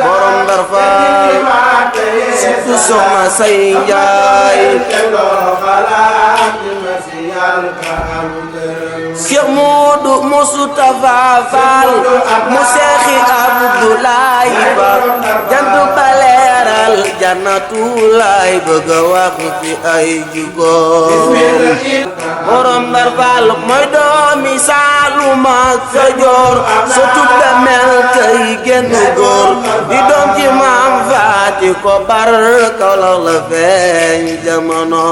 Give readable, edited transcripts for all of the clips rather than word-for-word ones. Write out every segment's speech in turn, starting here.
borom Ndar Faal surtout soxna say Njaay Cheikh Modou Moustapha Fall mu Seexi Abdoulaye Ba jantu baleeral jannatulaay bëgg a wax fi ay jugoom borom Ndar Faal mooy doomi Saalum ak Kajoor sotub damel kay genn góor di doom ci maam faati ko bar Kawlax la feeñ jamono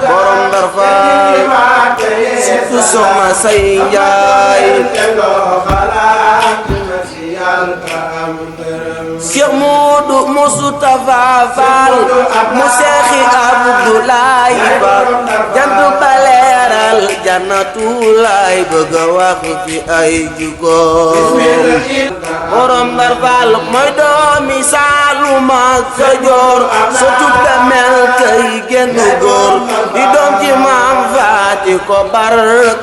borom Ndar Faal surtout soxna say Njaay Cheikh Modou Moustapha Fall mu Seexi Abdoulaye Ba jantu baleeral jannatulaay bëgg a wax fi ay jugoom borom Ndar Faal mooy doomi Saalum ak Kajoor sotub damel kay genn góor di doom ci maam faati ko bar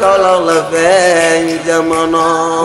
Kawlax la feeñ jamono